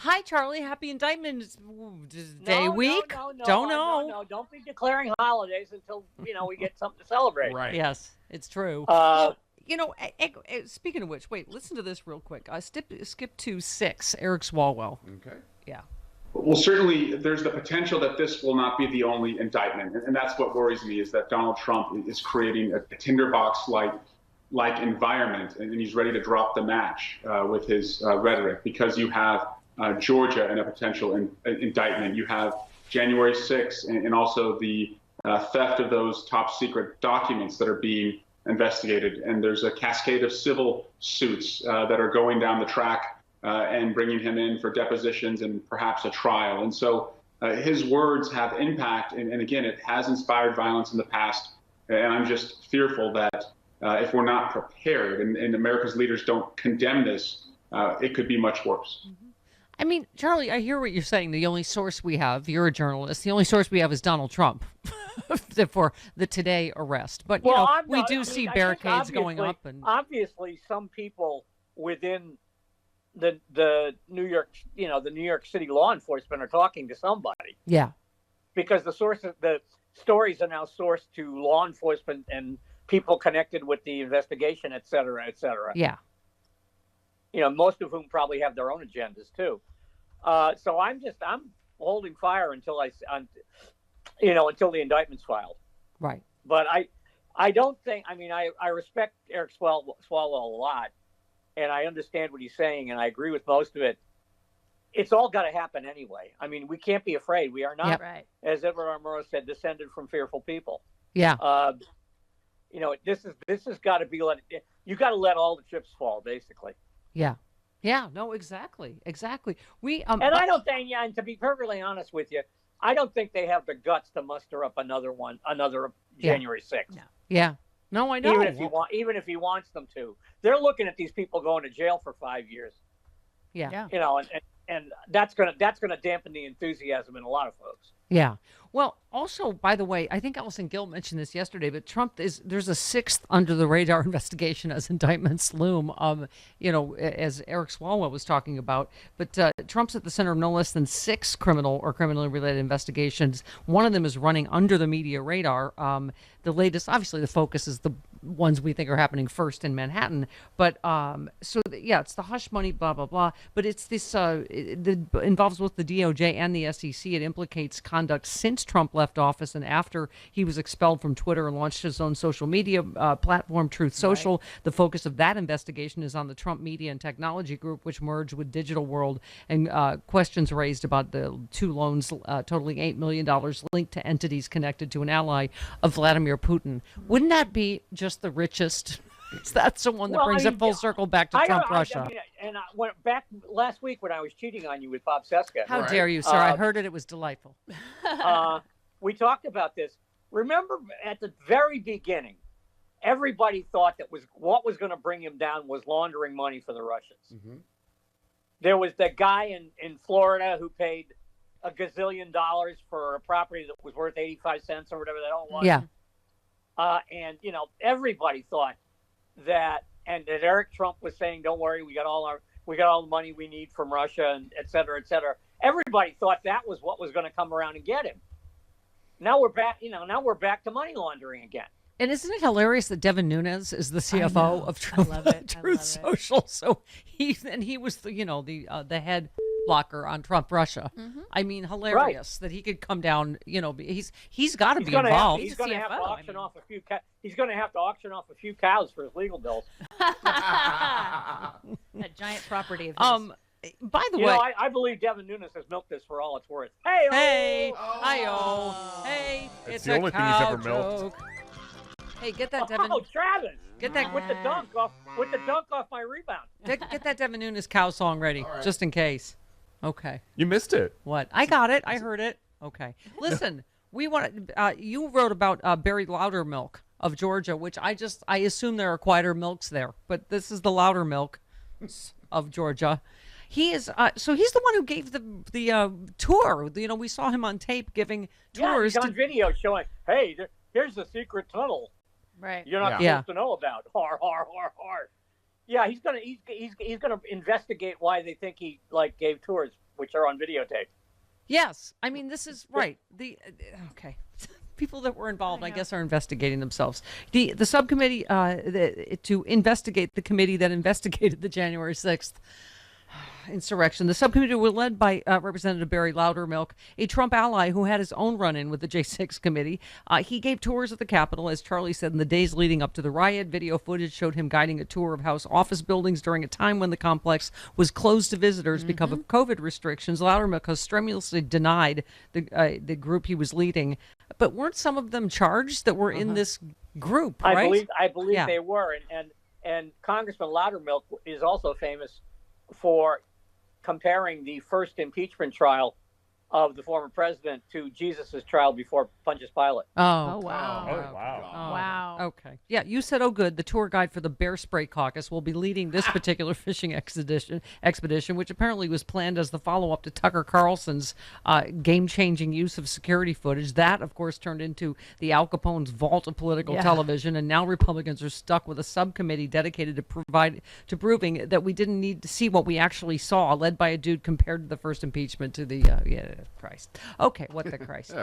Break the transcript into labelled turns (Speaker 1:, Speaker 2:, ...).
Speaker 1: Hi, Charlie. Happy Indictment Day week. Don't know.
Speaker 2: No. Don't be declaring holidays until we get something to celebrate.
Speaker 3: Right.
Speaker 1: Yes, it's true. Speaking of which, wait, listen to this real quick. Skip to 6. Eric Swalwell.
Speaker 3: Okay.
Speaker 1: Yeah.
Speaker 4: Well, certainly there's the potential that this will not be the only indictment. And that's what worries me, is that Donald Trump is creating a tinderbox-like environment, and he's ready to drop the match with his rhetoric, because you have Georgia in a potential indictment. You have January 6th and also the theft of those top secret documents that are being investigated. And there's a cascade of civil suits that are going down the track and bringing him in for depositions and perhaps a trial. And so his words have impact. And again, it has inspired violence in the past. And I'm just fearful that if we're not prepared and America's leaders don't condemn this, it could be much worse.
Speaker 1: Mm-hmm. I mean, Charlie, I hear what you're saying. The only source we have, you're a journalist, the only source we have is Donald Trump for the Today arrest. But, we do see barricades going up. And
Speaker 2: obviously, some people within the New York, the New York City law enforcement are talking to somebody.
Speaker 1: Yeah. Because
Speaker 2: the stories are now sourced to law enforcement and people connected with the investigation, et cetera, et cetera.
Speaker 1: Yeah.
Speaker 2: Most of whom probably have their own agendas too. So I'm holding fire until until the indictment's filed.
Speaker 1: Right.
Speaker 2: But I don't think. I mean, I respect Eric Swalwell a lot, and I understand what he's saying, and I agree with most of it. It's all got to happen anyway. I mean, we can't be afraid. We are not, as Edward R. Murrow said, descended from fearful people.
Speaker 1: Yeah.
Speaker 2: This has got to be you got to let all the chips fall, basically.
Speaker 1: Yeah. Yeah, no, exactly. We
Speaker 2: and I don't think, and to be perfectly honest with you, I don't think they have the guts to muster up another January 6th.
Speaker 1: No. Yeah. No, I know.
Speaker 2: Even if he wants them to. They're looking at these people going to jail for 5 years.
Speaker 1: Yeah.
Speaker 2: And that's gonna dampen the enthusiasm in a lot of folks.
Speaker 1: Yeah. Well, also, by the way, I think Allison Gill mentioned this yesterday, but there's a 6th under the radar investigation as indictments loom, as Eric Swalwell was talking about. But Trump's at the center of no less than 6 criminal or criminally related investigations. One of them is running under the media radar. The latest, obviously, the focus is the ones we think are happening first in Manhattan. But it's the hush money, blah, blah, blah. But it's this, it involves both the DOJ and the SEC. It implicates conduct since Trump left office and after he was expelled from Twitter and launched his own social media platform, Truth Social. Right. The focus of that investigation is on the Trump Media and Technology Group, which merged with Digital World, and questions raised about the 2 loans totaling $8 million linked to entities connected to an ally of Vladimir Putin. Wouldn't that be just the richest? That's the one that brings it full circle back to Trump Russia.
Speaker 2: I went back last week when I was cheating on you with Bob Seska.
Speaker 1: How dare you, sir? I heard it. It was delightful.
Speaker 2: We talked about this. Remember, at the very beginning, everybody thought that what was going to bring him down was laundering money for the Russians. Mm-hmm. There was that guy in Florida who paid $1 gazillion for a property that was worth 85 cents or whatever that all was.
Speaker 1: Yeah.
Speaker 2: And everybody thought that Eric Trump was saying, "Don't worry, we got all the money we need from Russia," and et cetera, et cetera. Everybody thought that was what was going to come around and get him. Now we're back. Now we're back to money laundering again.
Speaker 1: And isn't it hilarious that Devin Nunes is the CFO of Truth Social? So he was the head blocker on Trump Russia. Mm-hmm. I mean, hilarious that he could come down. He's got to be involved.
Speaker 2: He's going to have to auction off a few. He's going to have to auction off a few cows for his legal bills.
Speaker 5: That giant property of his.
Speaker 1: By the way,
Speaker 2: I believe Devin Nunes has milked this for all it's worth.
Speaker 1: Hey,
Speaker 3: it's the only thing he's ever milked.
Speaker 1: Hey, get that Devin.
Speaker 2: Oh, Travis!
Speaker 1: Get that
Speaker 2: with the dunk off my rebound.
Speaker 1: Get that Devin Nunes cow song ready, just in case. Okay.
Speaker 3: You missed it.
Speaker 1: What? I got it. I heard it. Okay. Listen, you wrote about Barry Loudermilk of Georgia, which I assume there are quieter milks there, but this is the Loudermilk of Georgia. He is so he's the one who gave the tour. We saw him on tape giving tours.
Speaker 2: Yeah, he's on video showing, hey, here's the secret tunnel.
Speaker 5: Right.
Speaker 2: You're not supposed to know about. Har har har har. Yeah, he's gonna investigate why they think he gave tours which are on videotape.
Speaker 1: Yes, I mean this is right. Okay. People that were involved, I guess, are investigating themselves. The subcommittee to investigate the committee that investigated the January 6th insurrection. The subcommittee were led by Representative Barry Loudermilk, a Trump ally who had his own run-in with the J6 committee. He gave tours of the Capitol, as Charlie said, in the days leading up to the riot. Video footage showed him guiding a tour of House office buildings during a time when the complex was closed to visitors because of COVID restrictions. Loudermilk has strenuously denied the group he was leading. But weren't some of them charged that were in this group, right?
Speaker 2: I believe they were. And Congressman Loudermilk is also famous for comparing the first impeachment trial of the former president to Jesus' trial before Pontius Pilate.
Speaker 5: wow.
Speaker 3: Wow.
Speaker 1: Okay. Yeah, you said, oh, good. The tour guide for the Bear Spray Caucus will be leading this particular fishing expedition, which apparently was planned as the follow-up to Tucker Carlson's game-changing use of security footage. That, of course, turned into the Al Capone's vault of political television, and now Republicans are stuck with a subcommittee dedicated to proving that we didn't need to see what we actually saw, led by a dude compared to the first impeachment to the Christ. Okay, what the Christ.